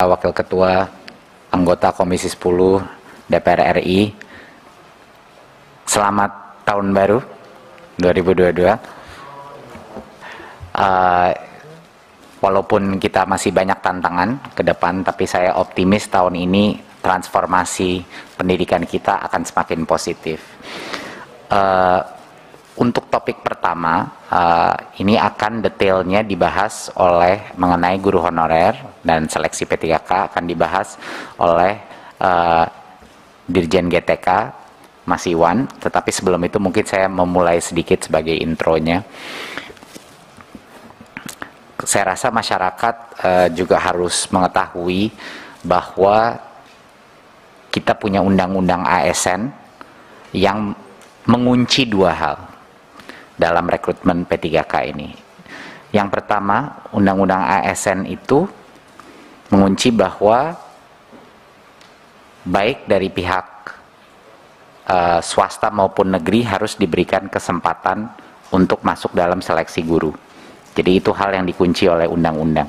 Wakil Ketua anggota Komisi 10 DPR RI. Selamat tahun baru 2022. Walaupun kita masih banyak tantangan ke depan, tapi saya optimis tahun ini transformasi pendidikan kita akan semakin positif. Untuk topik pertama, ini akan detailnya dibahas oleh mengenai guru honorer dan seleksi P3K akan dibahas oleh Dirjen GTK Mas Iwan. Tetapi sebelum itu mungkin saya memulai sedikit sebagai intronya. Saya rasa masyarakat juga harus mengetahui bahwa kita punya undang-undang ASN yang mengunci dua hal dalam rekrutmen P3K ini. Yang pertama, undang-undang ASN itu mengunci bahwa baik dari pihak swasta maupun negeri harus diberikan kesempatan untuk masuk dalam seleksi guru. Jadi itu hal yang dikunci oleh undang-undang.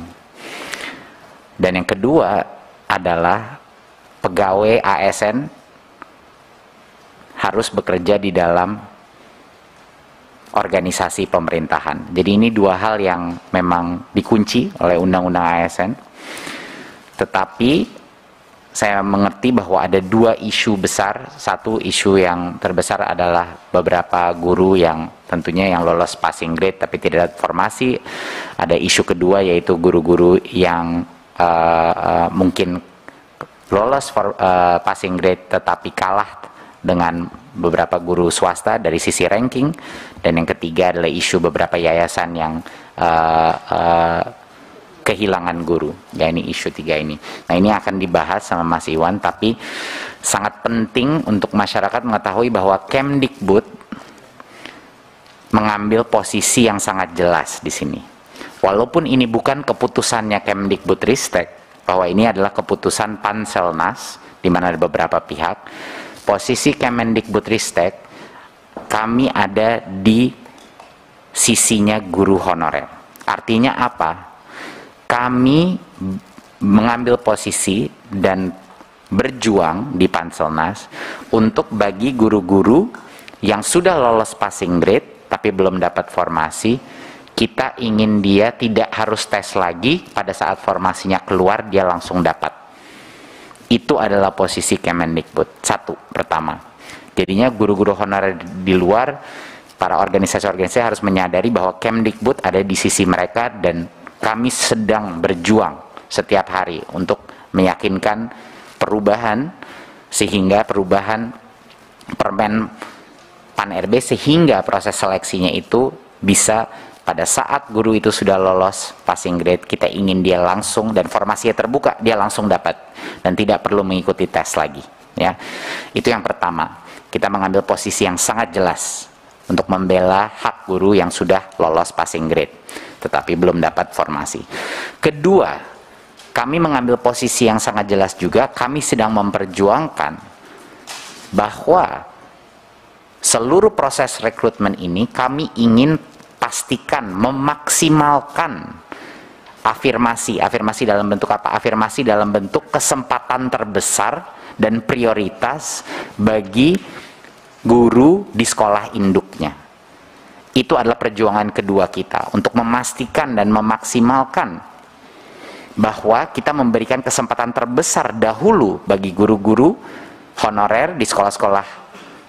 Dan yang kedua adalah pegawai ASN harus bekerja di dalam organisasi pemerintahan. Jadi ini dua hal yang memang dikunci oleh undang-undang ASN. Tetapi saya mengerti bahwa ada dua isu besar. Satu isu yang terbesar adalah beberapa guru yang tentunya yang lolos passing grade tapi tidak ada formasi. Ada isu kedua yaitu guru-guru yang mungkin lolos passing grade tetapi kalah dengan beberapa guru swasta dari sisi ranking. Dan yang ketiga adalah isu beberapa yayasan yang kehilangan guru. Ya, ini isu tiga ini. Nah, ini akan dibahas sama Mas Iwan, tapi sangat penting untuk masyarakat mengetahui bahwa Kemdikbud mengambil posisi yang sangat jelas di sini. Walaupun ini bukan keputusannya Kemdikbudristek, bahwa ini adalah keputusan Panselnas, di mana ada beberapa pihak, posisi Kemendikbudristek, kami ada di sisinya guru honorer. Artinya apa? Kami mengambil posisi dan berjuang di Panselnas untuk bagi guru-guru yang sudah lolos passing grade tapi belum dapat formasi, kita ingin dia tidak harus tes lagi, pada saat formasinya keluar dia langsung dapat. Itu adalah posisi Kemendikbud. Satu, pertama. Jadinya guru-guru honorer di luar, para organisasi-organisasi harus menyadari bahwa Kemdikbud ada di sisi mereka dan kami sedang berjuang setiap hari untuk meyakinkan perubahan, sehingga perubahan Permen Pan-RB sehingga proses seleksinya itu bisa pada saat guru itu sudah lolos passing grade, kita ingin dia langsung dan formasinya terbuka, dia langsung dapat dan tidak perlu mengikuti tes lagi. Ya, itu yang pertama. Kita mengambil posisi yang sangat jelas untuk membela hak guru yang sudah lolos passing grade, tetapi belum dapat formasi. Kedua, kami mengambil posisi yang sangat jelas juga. Kami sedang memperjuangkan bahwa seluruh proses rekrutmen ini kami ingin pastikan memaksimalkan afirmasi dalam bentuk apa? Afirmasi dalam bentuk kesempatan terbesar dan prioritas bagi guru di sekolah induknya. Itu adalah perjuangan kedua kita untuk memastikan dan memaksimalkan bahwa kita memberikan kesempatan terbesar dahulu bagi guru-guru honorer di sekolah-sekolah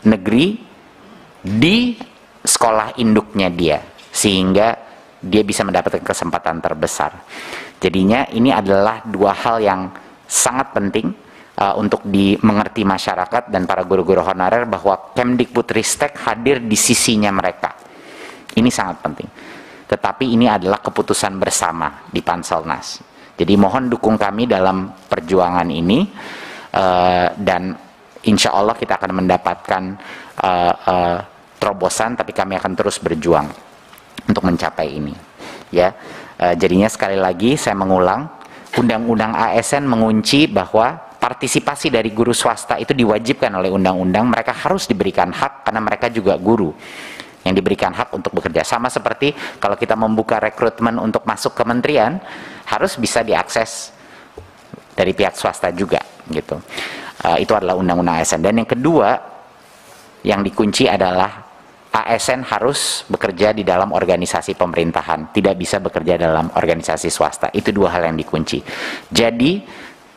negeri di sekolah induknya dia, sehingga dia bisa mendapatkan kesempatan terbesar. Jadinya ini adalah dua hal yang sangat penting untuk dimengerti masyarakat dan para guru-guru honorer, bahwa Kemdikbudristek hadir di sisinya mereka. Ini sangat penting. Tetapi ini adalah keputusan bersama di Panselnas. Jadi mohon dukung kami dalam perjuangan ini, dan insya Allah kita akan mendapatkan terobosan, tapi kami akan terus berjuang untuk mencapai ini. Ya, jadinya sekali lagi saya mengulang, Undang-Undang ASN mengunci bahwa partisipasi dari guru swasta itu diwajibkan oleh undang-undang. Mereka harus diberikan hak karena mereka juga guru yang diberikan hak untuk bekerja. Sama seperti kalau kita membuka rekrutmen untuk masuk kementerian, harus bisa diakses dari pihak swasta juga gitu. Itu adalah undang-undang ASN. Dan yang kedua yang dikunci adalah ASN harus bekerja di dalam organisasi pemerintahan, tidak bisa bekerja dalam organisasi swasta. Itu dua hal yang dikunci. Jadi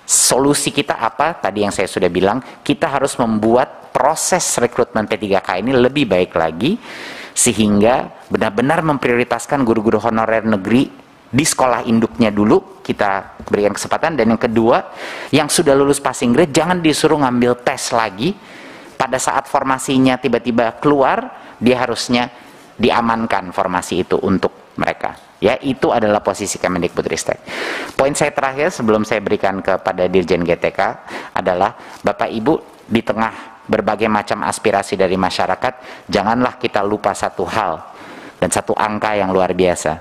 solusi kita apa? Tadi yang saya sudah bilang, kita harus membuat proses rekrutmen P3K ini lebih baik lagi, sehingga benar-benar memprioritaskan guru-guru honorer negeri di sekolah induknya dulu, kita berikan kesempatan. Dan yang kedua, yang sudah lulus passing grade jangan disuruh ngambil tes lagi. Pada saat formasinya tiba-tiba keluar, dia harusnya diamankan formasi itu untuk mereka. Ya, itu adalah posisi Kemendikbudristek. Poin saya terakhir sebelum saya berikan kepada Dirjen GTK adalah, Bapak Ibu, di tengah berbagai macam aspirasi dari masyarakat, janganlah kita lupa satu hal dan satu angka yang luar biasa.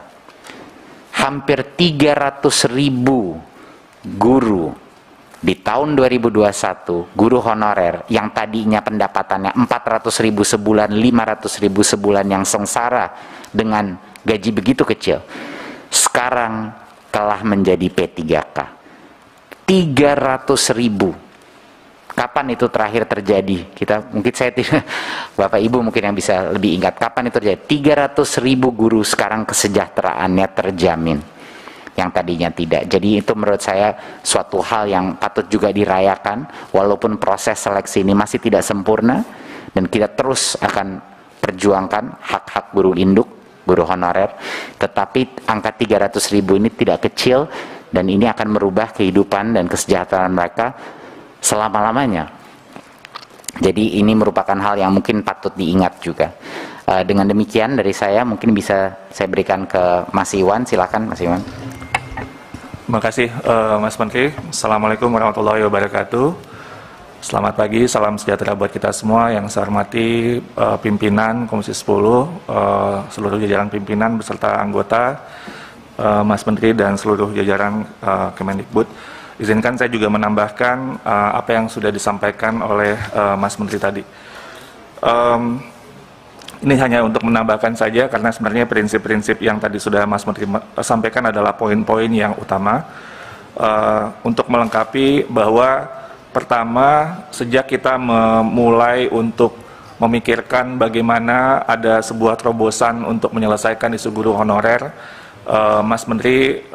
Hampir 300.000 guru di tahun 2021, guru honorer yang tadinya pendapatannya 400.000 sebulan, 500.000 sebulan, yang sengsara dengan gaji begitu kecil, sekarang telah menjadi P3K. 300.000. Kapan itu terakhir terjadi? Mungkin saya tidak, Bapak Ibu mungkin yang bisa lebih ingat, kapan itu terjadi? 300.000 guru sekarang kesejahteraannya terjamin, yang tadinya tidak. Jadi itu menurut saya suatu hal yang patut juga dirayakan, walaupun proses seleksi ini masih tidak sempurna, dan kita terus akan perjuangkan hak-hak guru induk, guru honorer, tetapi angka 300.000 ini tidak kecil, dan ini akan merubah kehidupan dan kesejahteraan mereka selama-lamanya. Jadi ini merupakan hal yang mungkin patut diingat juga. Dengan demikian dari saya, mungkin bisa saya berikan ke Mas Iwan. Silakan Mas Iwan. Terima kasih Mas Menteri. Assalamualaikum warahmatullahi wabarakatuh. Selamat pagi, salam sejahtera buat kita semua. Yang saya hormati pimpinan Komisi 10, seluruh jajaran pimpinan beserta anggota, Mas Menteri dan seluruh jajaran Kemendikbud. Izinkan saya juga menambahkan apa yang sudah disampaikan oleh Mas Menteri tadi. Ini hanya untuk menambahkan saja, karena sebenarnya prinsip-prinsip yang tadi sudah Mas Menteri sampaikan adalah poin-poin yang utama untuk melengkapi bahwa pertama, sejak kita memulai untuk memikirkan bagaimana ada sebuah terobosan untuk menyelesaikan isu guru honorer, Mas Menteri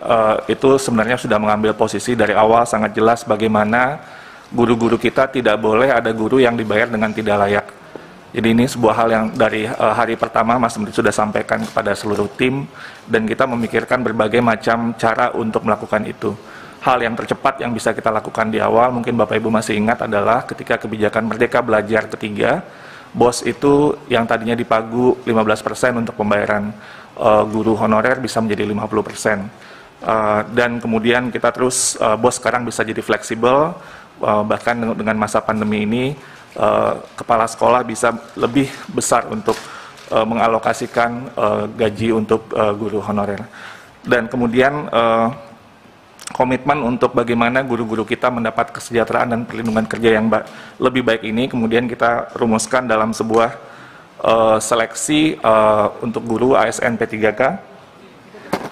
itu sebenarnya sudah mengambil posisi dari awal sangat jelas bagaimana guru-guru kita tidak boleh ada guru yang dibayar dengan tidak layak. Jadi ini sebuah hal yang dari hari pertama Mas Menteri sudah sampaikan kepada seluruh tim, dan kita memikirkan berbagai macam cara untuk melakukan itu. Hal yang tercepat yang bisa kita lakukan di awal, mungkin Bapak Ibu masih ingat, adalah ketika kebijakan Merdeka Belajar ketiga, BOS itu yang tadinya dipagu 15% untuk pembayaran guru honorer bisa menjadi 50%. Dan kemudian kita terus, BOS sekarang bisa jadi fleksibel, bahkan dengan masa pandemi ini, kepala sekolah bisa lebih besar untuk mengalokasikan gaji untuk guru honorer. Dan kemudian komitmen untuk bagaimana guru-guru kita mendapat kesejahteraan dan perlindungan kerja yang lebih baik ini kemudian kita rumuskan dalam sebuah seleksi untuk guru ASN P3K.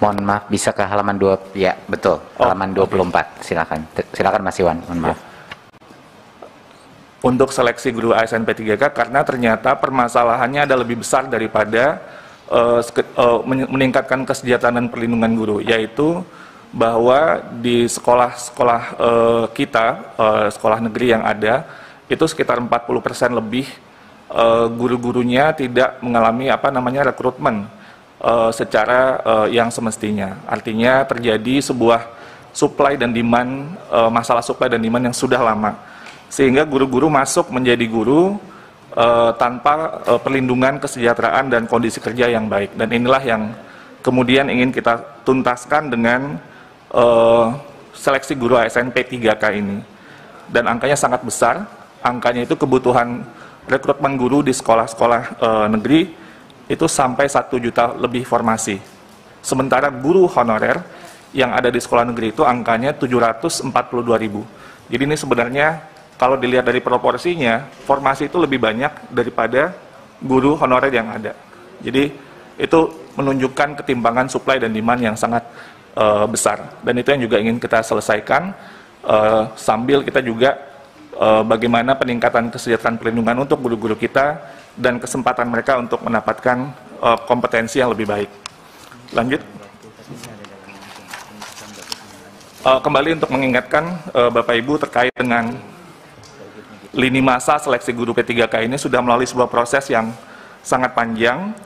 Mohon maaf, bisa ke halaman 2, ya betul, halaman 24, silakan Mas Iwan, mohon maaf. Untuk seleksi guru ASN P3K, karena ternyata permasalahannya ada lebih besar daripada meningkatkan kesejahteraan dan perlindungan guru, yaitu bahwa di sekolah-sekolah kita, sekolah negeri yang ada, itu sekitar 40% lebih guru-gurunya tidak mengalami rekrutmen secara yang semestinya. Artinya terjadi sebuah supply dan demand, masalah supply dan demand yang sudah lama, sehingga guru-guru masuk menjadi guru tanpa perlindungan kesejahteraan dan kondisi kerja yang baik. Dan inilah yang kemudian ingin kita tuntaskan dengan seleksi guru ASN P3K ini. Dan angkanya sangat besar, angkanya itu kebutuhan rekrutmen guru di sekolah-sekolah negeri itu sampai 1 juta lebih formasi. Sementara guru honorer yang ada di sekolah negeri itu angkanya 742.000. Jadi ini sebenarnya kalau dilihat dari proporsinya, formasi itu lebih banyak daripada guru honorer yang ada. Jadi itu menunjukkan ketimpangan supply dan demand yang sangat besar. Dan itu yang juga ingin kita selesaikan. sambil kita juga bagaimana peningkatan kesejahteraan perlindungan untuk guru-guru kita dan kesempatan mereka untuk mendapatkan kompetensi yang lebih baik. Lanjut. Kembali untuk mengingatkan Bapak Ibu terkait dengan lini masa seleksi guru P3K ini sudah melalui sebuah proses yang sangat panjang.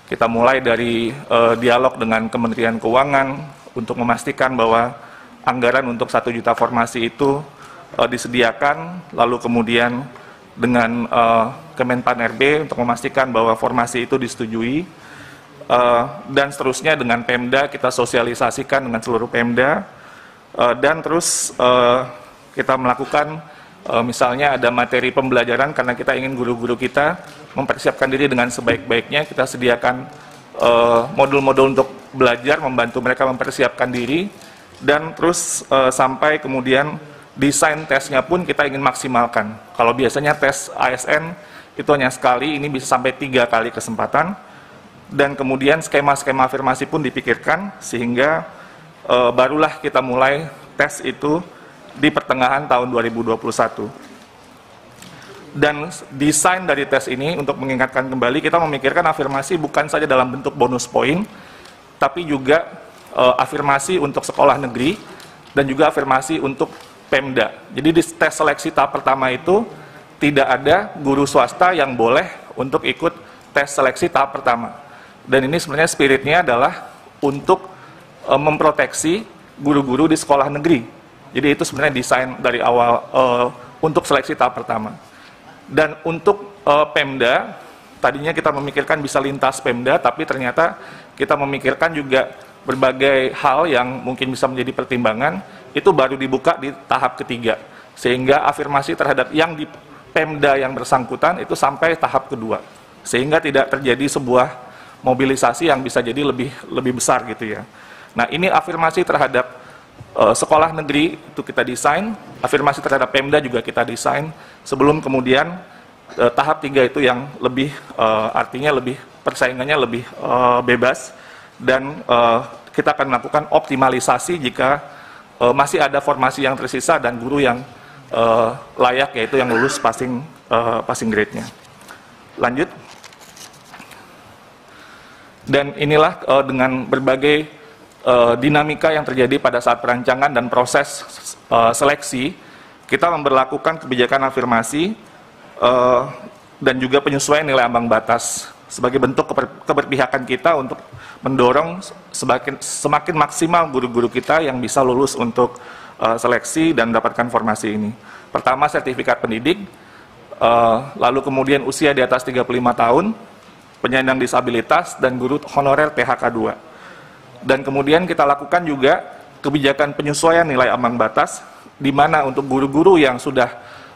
Kita mulai dari dialog dengan Kementerian Keuangan untuk memastikan bahwa anggaran untuk 1 juta formasi itu disediakan, lalu kemudian dengan Kemenpan RB untuk memastikan bahwa formasi itu disetujui, dan seterusnya dengan Pemda kita sosialisasikan dengan seluruh Pemda. Dan terus kita melakukan misalnya ada materi pembelajaran karena kita ingin guru-guru kita mempersiapkan diri dengan sebaik-baiknya, kita sediakan modul-modul untuk belajar, membantu mereka mempersiapkan diri, dan terus sampai kemudian desain tesnya pun kita ingin maksimalkan. Kalau biasanya tes ASN itu hanya sekali, ini bisa sampai 3 kali kesempatan, dan kemudian skema-skema afirmasi pun dipikirkan sehingga barulah kita mulai tes itu di pertengahan tahun 2021. Dan desain dari tes ini untuk mengingatkan kembali, kita memikirkan afirmasi bukan saja dalam bentuk bonus poin, tapi juga afirmasi untuk sekolah negeri dan juga afirmasi untuk Pemda. Jadi di tes seleksi tahap pertama itu tidak ada guru swasta yang boleh untuk ikut tes seleksi tahap pertama. Dan ini sebenarnya spiritnya adalah untuk memproteksi guru-guru di sekolah negeri. Jadi itu sebenarnya desain dari awal untuk seleksi tahap pertama. Dan untuk Pemda, tadinya kita memikirkan bisa lintas Pemda, tapi ternyata kita memikirkan juga berbagai hal yang mungkin bisa menjadi pertimbangan, itu baru dibuka di tahap ketiga. Sehingga afirmasi terhadap yang di Pemda yang bersangkutan itu sampai tahap kedua. Sehingga tidak terjadi sebuah mobilisasi yang bisa jadi lebih besar gitu ya. Nah, ini afirmasi terhadap sekolah negeri itu kita desain, afirmasi terhadap Pemda juga kita desain, sebelum kemudian tahap 3 itu yang lebih artinya lebih persaingannya lebih bebas, dan kita akan melakukan optimalisasi jika masih ada formasi yang tersisa dan guru yang layak, yaitu yang lulus passing grade-nya. Lanjut. Dan inilah dengan berbagai dinamika yang terjadi pada saat perancangan dan proses seleksi, kita memberlakukan kebijakan afirmasi dan juga penyesuaian nilai ambang batas sebagai bentuk keberpihakan kita untuk mendorong semakin maksimal guru-guru kita yang bisa lulus untuk seleksi dan mendapatkan formasi ini. Pertama, sertifikat pendidik, lalu kemudian usia di atas 35 tahun, penyandang disabilitas, dan guru honorer THK 2. Dan kemudian kita lakukan juga kebijakan penyesuaian nilai ambang batas, di mana untuk guru-guru yang sudah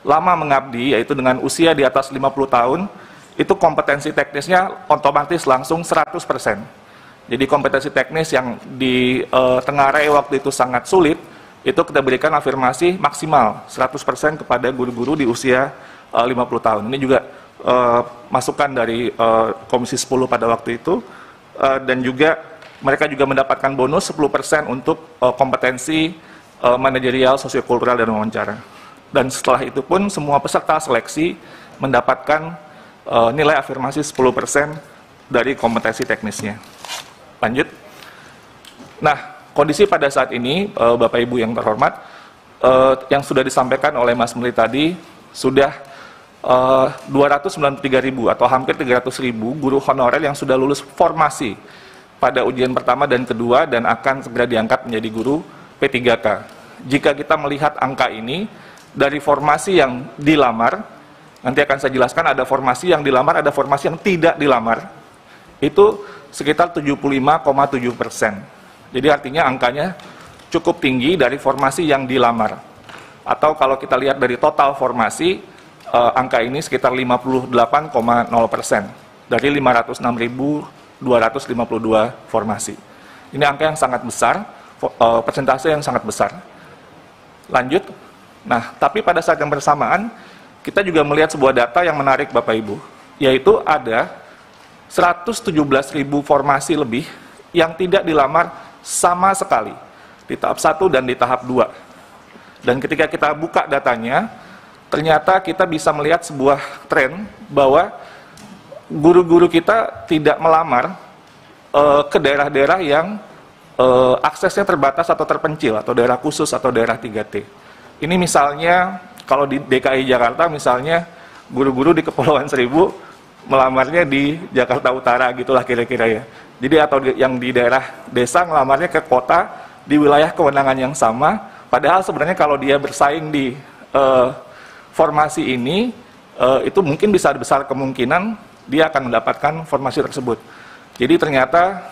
lama mengabdi, yaitu dengan usia di atas 50 tahun, itu kompetensi teknisnya otomatis langsung 100%. Jadi kompetensi teknis yang di Tenggarai waktu itu sangat sulit, itu kita berikan afirmasi maksimal 100% kepada guru-guru di usia 50 tahun. Ini juga masukan dari Komisi 10 pada waktu itu, dan juga mereka juga mendapatkan bonus 10% untuk kompetensi manajerial, sosiokultural, dan wawancara. Dan setelah itu pun semua peserta seleksi mendapatkan nilai afirmasi 10% dari kompetensi teknisnya. Lanjut. Nah, kondisi pada saat ini, Bapak Ibu yang terhormat, yang sudah disampaikan oleh Mas Menteri tadi, sudah 293.000 atau hampir 300.000 guru honorer yang sudah lulus formasi pada ujian pertama dan kedua dan akan segera diangkat menjadi guru P3K. Jika kita melihat angka ini dari formasi yang dilamar, nanti akan saya jelaskan ada formasi yang dilamar, ada formasi yang tidak dilamar, itu sekitar 75,7%. Jadi artinya angkanya cukup tinggi dari formasi yang dilamar. Atau kalau kita lihat dari total formasi, angka ini sekitar 58,0% dari 506.252 formasi. Ini angka yang sangat besar, persentase yang sangat besar. Lanjut. Nah, tapi pada saat yang bersamaan, kita juga melihat sebuah data yang menarik Bapak Ibu, yaitu ada 117.000 formasi lebih yang tidak dilamar sama sekali di tahap 1 dan di tahap 2. Dan ketika kita buka datanya, ternyata kita bisa melihat sebuah tren bahwa guru-guru kita tidak melamar ke daerah-daerah yang aksesnya terbatas atau terpencil, atau daerah khusus atau daerah 3T. Ini misalnya kalau di DKI Jakarta misalnya guru-guru di Kepulauan Seribu melamarnya di Jakarta Utara gitulah kira-kira ya. Jadi atau yang di daerah desa ngelamarnya ke kota di wilayah kewenangan yang sama, padahal sebenarnya kalau dia bersaing di formasi ini itu mungkin besar kemungkinan dia akan mendapatkan formasi tersebut. Jadi ternyata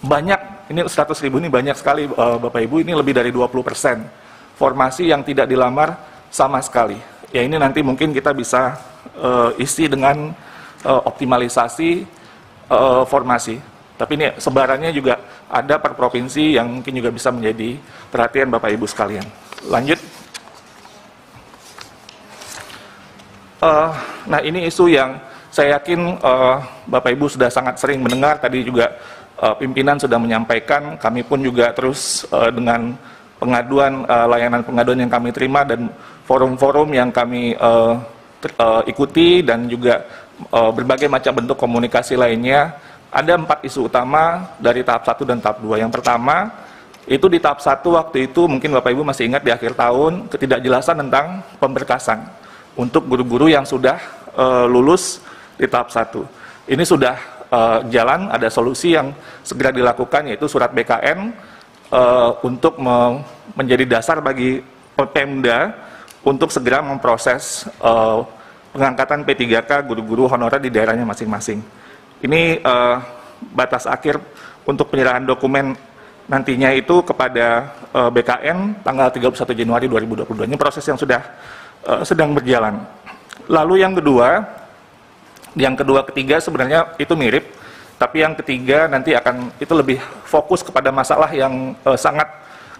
banyak, ini 100.000 ini banyak sekali Bapak Ibu, ini lebih dari 20% formasi yang tidak dilamar sama sekali. Ya ini nanti mungkin kita bisa isi dengan optimalisasi formasi. Tapi ini sebarannya juga ada per provinsi yang mungkin juga bisa menjadi perhatian Bapak Ibu sekalian. Lanjut. Nah ini isu yang saya yakin Bapak Ibu sudah sangat sering mendengar, tadi juga pimpinan sudah menyampaikan, kami pun juga terus dengan pengaduan, layanan pengaduan yang kami terima dan forum-forum yang kami ikuti dan juga berbagai macam bentuk komunikasi lainnya, ada 4 isu utama dari tahap 1 dan tahap 2. Yang pertama, itu di tahap 1 waktu itu mungkin Bapak Ibu masih ingat di akhir tahun, ketidakjelasan tentang pemberkasan untuk guru-guru yang sudah lulus di tahap 1. Ini sudah jalan, ada solusi yang segera dilakukan yaitu surat BKN untuk menjadi dasar bagi Pemda untuk segera memproses pengangkatan P3K guru-guru honorer di daerahnya masing-masing. Ini batas akhir untuk penyerahan dokumen nantinya itu kepada BKN tanggal 31 Januari 2022. Ini proses yang sudah sedang berjalan. Lalu yang kedua, ketiga sebenarnya itu mirip, tapi yang ketiga nanti akan itu lebih fokus kepada masalah yang sangat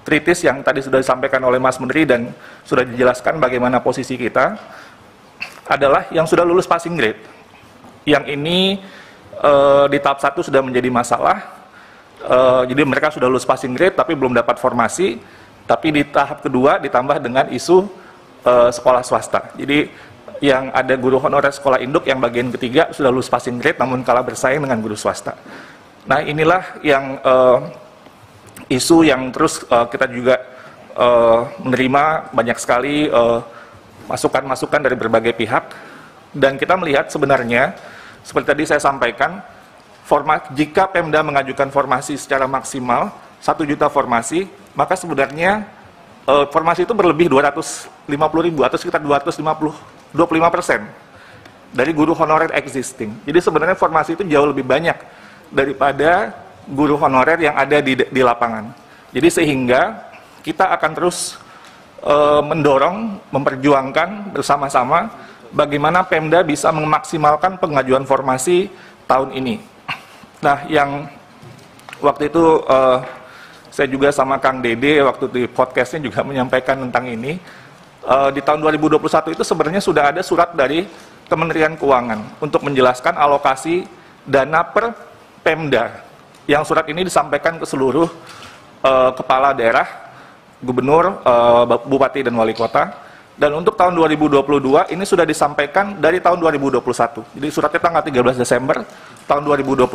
kritis yang tadi sudah disampaikan oleh Mas Menteri dan sudah dijelaskan bagaimana posisi kita, adalah yang sudah lulus passing grade. Yang ini di tahap 1 sudah menjadi masalah, jadi mereka sudah lulus passing grade tapi belum dapat formasi, tapi di tahap kedua ditambah dengan isu sekolah swasta. Jadi yang ada guru honorer sekolah induk yang bagian ketiga sudah lulus passing grade namun kalah bersaing dengan guru swasta. Nah inilah yang isu yang terus kita juga menerima banyak sekali masukan-masukan dari berbagai pihak, dan kita melihat sebenarnya seperti tadi saya sampaikan, jika Pemda mengajukan formasi secara maksimal 1 juta formasi, maka sebenarnya formasi itu berlebih 250.000 atau sekitar 25% dari guru honorer existing. Jadi sebenarnya formasi itu jauh lebih banyak daripada guru honorer yang ada di lapangan. Jadi sehingga kita akan terus mendorong, memperjuangkan bersama-sama bagaimana Pemda bisa memaksimalkan pengajuan formasi tahun ini. Nah, yang waktu itu saya juga sama Kang Dede waktu di podcastnya juga menyampaikan tentang ini. Di tahun 2021 itu sebenarnya sudah ada surat dari Kementerian Keuangan untuk menjelaskan alokasi dana per Pemda. Yang surat ini disampaikan ke seluruh kepala daerah, gubernur, bupati dan wali kota. Dan untuk tahun 2022 ini sudah disampaikan dari tahun 2021. Jadi suratnya tanggal 13 Desember tahun 2021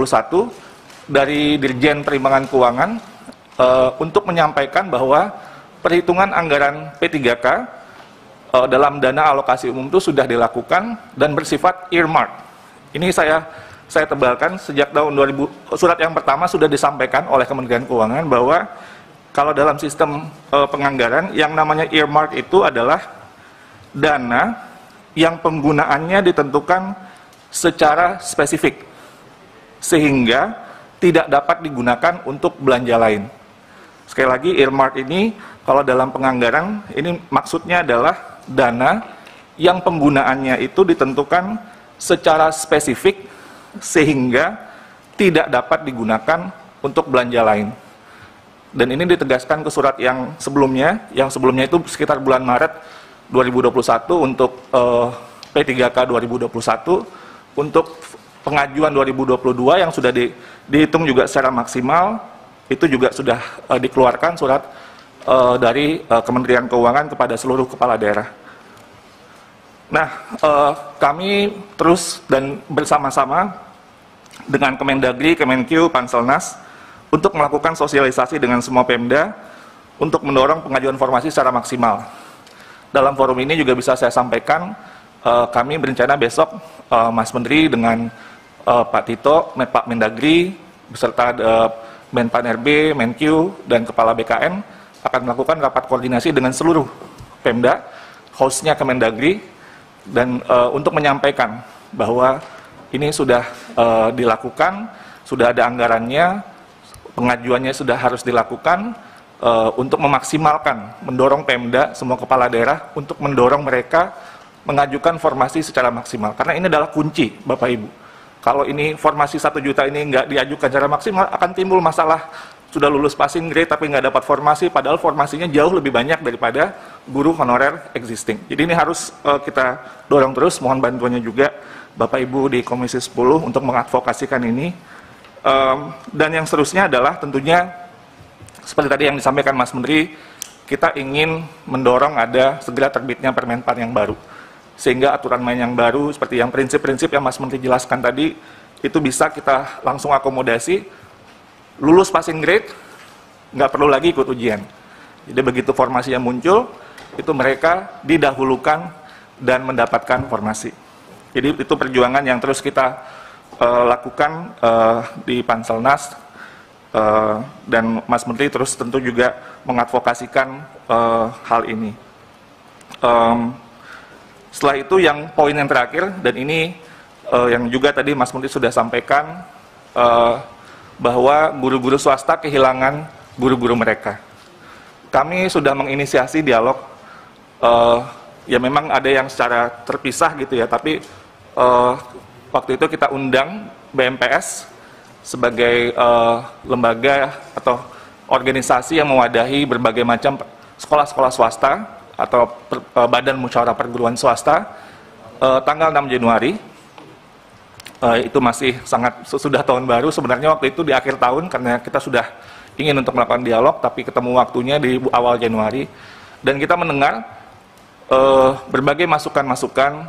dari Dirjen Perimbangan Keuangan untuk menyampaikan bahwa perhitungan anggaran P3K dalam dana alokasi umum itu sudah dilakukan dan bersifat earmark. Ini saya tebalkan sejak tahun 2000, surat yang pertama sudah disampaikan oleh Kementerian Keuangan bahwa kalau dalam sistem penganggaran yang namanya earmark itu adalah dana yang penggunaannya ditentukan secara spesifik sehingga tidak dapat digunakan untuk belanja lain. Sekali lagi, earmark ini kalau dalam penganggaran ini maksudnya adalah dana yang penggunaannya itu ditentukan secara spesifik sehingga tidak dapat digunakan untuk belanja lain. Dan ini ditegaskan ke surat yang sebelumnya itu sekitar bulan Maret 2021 untuk P3K 2021, untuk pengajuan 2022 yang sudah dihitung juga secara maksimal, itu juga sudah dikeluarkan surat dari Kementerian Keuangan kepada seluruh kepala daerah. Nah, kami terus dan bersama-sama dengan Kemendagri, Kemenkyu, Panselnas untuk melakukan sosialisasi dengan semua Pemda untuk mendorong pengajuan formasi secara maksimal. Dalam forum ini juga bisa saya sampaikan, kami berencana besok Mas Menteri dengan Pak Tito, Pak Mendagri, beserta Menpan RB, Menkyu, dan Kepala BKN akan melakukan rapat koordinasi dengan seluruh Pemda, hostnya Kemendagri, dan untuk menyampaikan bahwa ini sudah dilakukan, sudah ada anggarannya, pengajuannya sudah harus dilakukan untuk memaksimalkan, mendorong Pemda, semua kepala daerah untuk mendorong mereka mengajukan formasi secara maksimal. Karena ini adalah kunci, Bapak Ibu. Kalau ini formasi 1 juta ini nggak diajukan secara maksimal, akan timbul masalah sudah lulus passing grade tapi nggak dapat formasi, padahal formasinya jauh lebih banyak daripada guru honorer existing. Jadi ini harus kita dorong terus, mohon bantuannya juga Bapak Ibu di Komisi 10 untuk mengadvokasikan ini. Dan yang seterusnya adalah tentunya seperti tadi yang disampaikan Mas Menteri, kita ingin mendorong ada segera terbitnya Permenpan yang baru, sehingga aturan main yang baru seperti yang prinsip-prinsip yang Mas Menteri jelaskan tadi itu bisa kita langsung akomodasi. Lulus passing grade, nggak perlu lagi ikut ujian. Jadi begitu formasi yang muncul, itu mereka didahulukan dan mendapatkan formasi. Jadi itu perjuangan yang terus kita lakukan di Panselnas, dan Mas Menteri terus tentu juga mengadvokasikan hal ini. Setelah itu yang poin yang terakhir, dan ini yang juga tadi Mas Menteri sudah sampaikan, bahwa guru-guru swasta kehilangan guru-guru mereka. Kami sudah menginisiasi dialog, ya memang ada yang secara terpisah gitu ya, tapi waktu itu kita undang BMPS sebagai lembaga atau organisasi yang mewadahi berbagai macam sekolah-sekolah swasta atau badan musyawarah perguruan swasta, tanggal 6 Januari. Itu masih sangat, sudah tahun baru sebenarnya waktu itu di akhir tahun, karena kita sudah ingin untuk melakukan dialog, tapi ketemu waktunya di awal Januari, dan kita mendengar berbagai masukan-masukan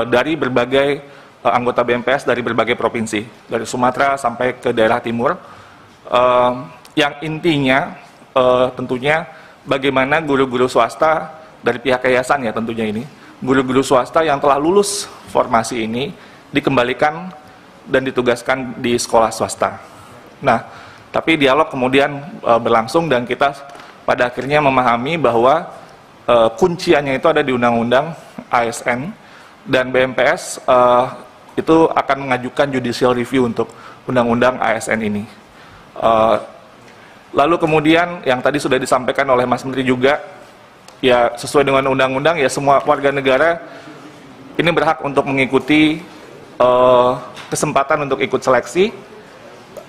dari berbagai anggota BMPS dari berbagai provinsi, dari Sumatera sampai ke daerah timur, yang intinya tentunya bagaimana guru-guru swasta dari pihak yayasan ya tentunya ini, guru-guru swasta yang telah lulus formasi ini dikembalikan dan ditugaskan di sekolah swasta. Nah, tapi dialog kemudian berlangsung dan kita pada akhirnya memahami bahwa kunciannya itu ada di Undang-Undang ASN, dan BMPS itu akan mengajukan judicial review untuk Undang-Undang ASN ini. Lalu kemudian yang tadi sudah disampaikan oleh Mas Menteri juga, ya sesuai dengan undang-undang ya semua warga negara ini berhak untuk mengikuti kesempatan untuk ikut seleksi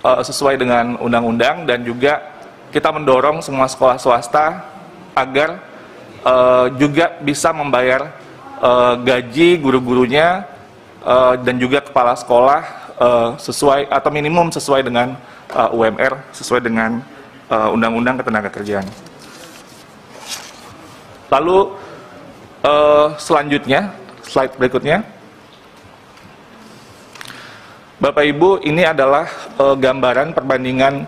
sesuai dengan undang-undang, dan juga kita mendorong semua sekolah swasta agar juga bisa membayar gaji guru-gurunya dan juga kepala sekolah sesuai atau minimum sesuai dengan UMR, sesuai dengan Undang-Undang Ketenagakerjaan. Lalu selanjutnya, slide berikutnya. Bapak Ibu, ini adalah gambaran perbandingan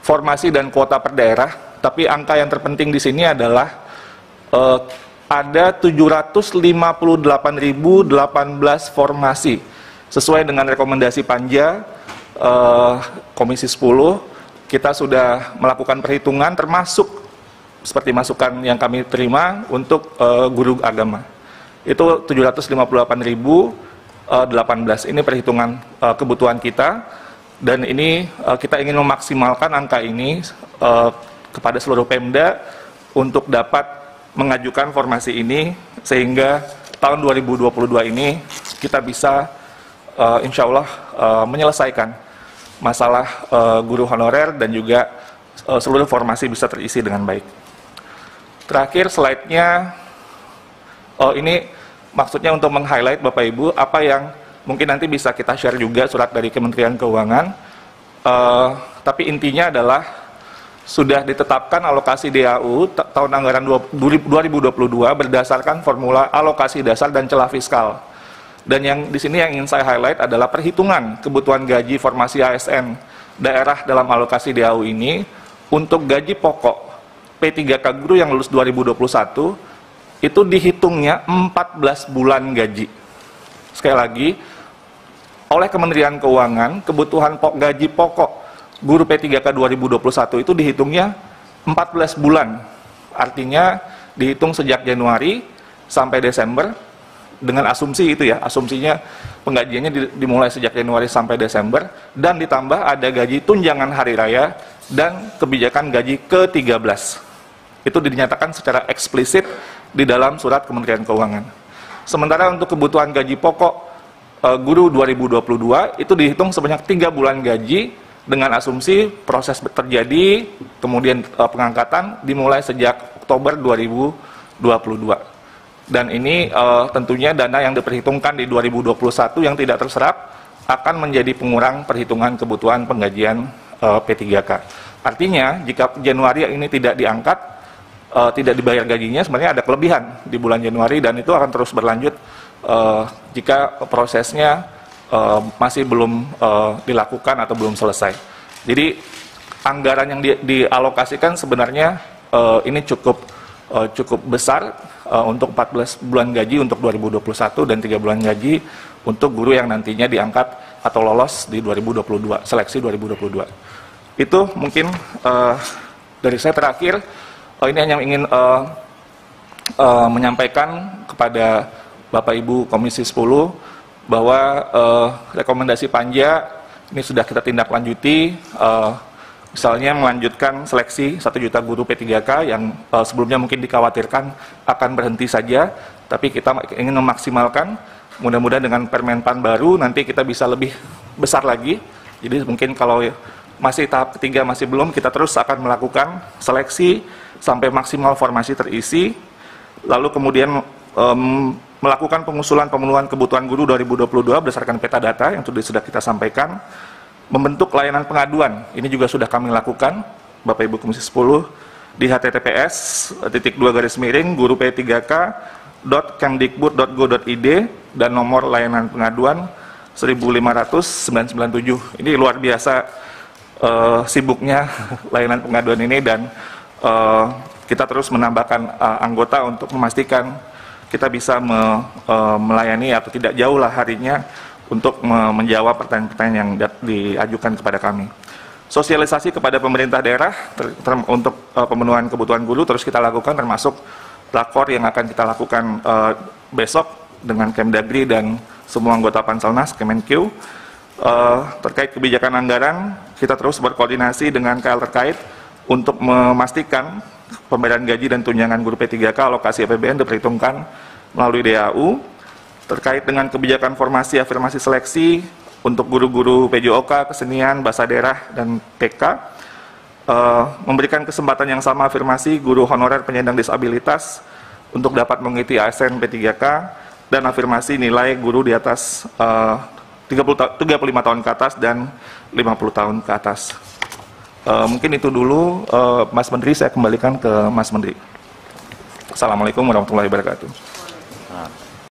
formasi dan kuota per daerah, tapi angka yang terpenting di sini adalah ada 758.018 formasi sesuai dengan rekomendasi Panja Komisi 10. Kita sudah melakukan perhitungan termasuk seperti masukan yang kami terima untuk guru agama. Itu 758.018. Ini perhitungan kebutuhan kita, dan ini kita ingin memaksimalkan angka ini kepada seluruh Pemda untuk dapat mengajukan formasi ini, sehingga tahun 2022 ini kita bisa insya Allah menyelesaikan masalah guru honorer dan juga seluruh formasi bisa terisi dengan baik. Terakhir slide-nya, ini maksudnya untuk meng-highlight Bapak Ibu apa yang mungkin nanti bisa kita share juga surat dari Kementerian Keuangan, tapi intinya adalah sudah ditetapkan alokasi DAU tahun anggaran 2022 berdasarkan formula alokasi dasar dan celah fiskal. Dan yang di sini yang ingin saya highlight adalah perhitungan kebutuhan gaji formasi ASN daerah dalam alokasi DAU ini untuk gaji pokok P3K guru yang lulus 2021 itu dihitungnya 14 bulan gaji. Sekali lagi, oleh Kementerian Keuangan, kebutuhan gaji pokok guru P3K 2021 itu dihitungnya 14 bulan. Artinya dihitung sejak Januari sampai Desember dengan asumsi itu ya, asumsinya penggajiannya dimulai sejak Januari sampai Desember dan ditambah ada gaji tunjangan hari raya dan kebijakan gaji ke-13. Itu dinyatakan secara eksplisit di dalam surat Kementerian Keuangan. Sementara untuk kebutuhan gaji pokok guru 2022 itu dihitung sebanyak 3 bulan gaji dengan asumsi proses terjadi, kemudian pengangkatan dimulai sejak Oktober 2022. Dan ini tentunya dana yang diperhitungkan di 2021 yang tidak terserap akan menjadi pengurang perhitungan kebutuhan penggajian P3K. Artinya jika Januari ini tidak diangkat, tidak dibayar gajinya, sebenarnya ada kelebihan di bulan Januari dan itu akan terus berlanjut jika prosesnya masih belum dilakukan atau belum selesai. Jadi anggaran yang dialokasikan sebenarnya ini cukup besar untuk 14 bulan gaji untuk 2021 dan 3 bulan gaji untuk guru yang nantinya diangkat atau lolos di 2022, seleksi 2022. Itu mungkin dari saya terakhir, ini hanya ingin menyampaikan kepada Bapak Ibu Komisi 10 bahwa rekomendasi panja ini sudah kita tindak lanjuti, misalnya melanjutkan seleksi 1 juta guru P3K yang sebelumnya mungkin dikhawatirkan akan berhenti saja, tapi kita ingin memaksimalkan, mudah-mudahan dengan Permenpan baru nanti kita bisa lebih besar lagi. Jadi mungkin kalau masih tahap ketiga masih belum, kita terus akan melakukan seleksi sampai maksimal formasi terisi, lalu kemudian melakukan pengusulan pemenuhan kebutuhan guru 2022 berdasarkan peta data yang sudah kita sampaikan, membentuk layanan pengaduan, ini juga sudah kami lakukan, Bapak Ibu Komisi 10, di https://guru p3k.kemdikbud.go.id dan nomor layanan pengaduan 15997. Ini luar biasa sibuknya layanan pengaduan ini dan kita terus menambahkan anggota untuk memastikan kita bisa melayani atau tidak jauh lah harinya untuk menjawab pertanyaan-pertanyaan yang diajukan kepada kami. Sosialisasi kepada pemerintah daerah untuk pemenuhan kebutuhan guru terus kita lakukan, termasuk lakor yang akan kita lakukan besok dengan Kemdagri dan semua anggota Panselnas, Kemenkeu. Terkait kebijakan anggaran, kita terus berkoordinasi dengan KL terkait untuk memastikan pembayaran gaji dan tunjangan guru P3K alokasi APBN diperhitungkan melalui DAU. Terkait dengan kebijakan formasi afirmasi seleksi untuk guru-guru PJOK, kesenian, bahasa daerah, dan TK, memberikan kesempatan yang sama afirmasi guru honorer penyandang disabilitas untuk dapat mengikuti ASN P3K dan afirmasi nilai guru di atas 35 tahun ke atas dan 50 tahun ke atas. Mungkin itu dulu, Mas Menteri, saya kembalikan ke Mas Menteri. Assalamualaikum warahmatullahi wabarakatuh.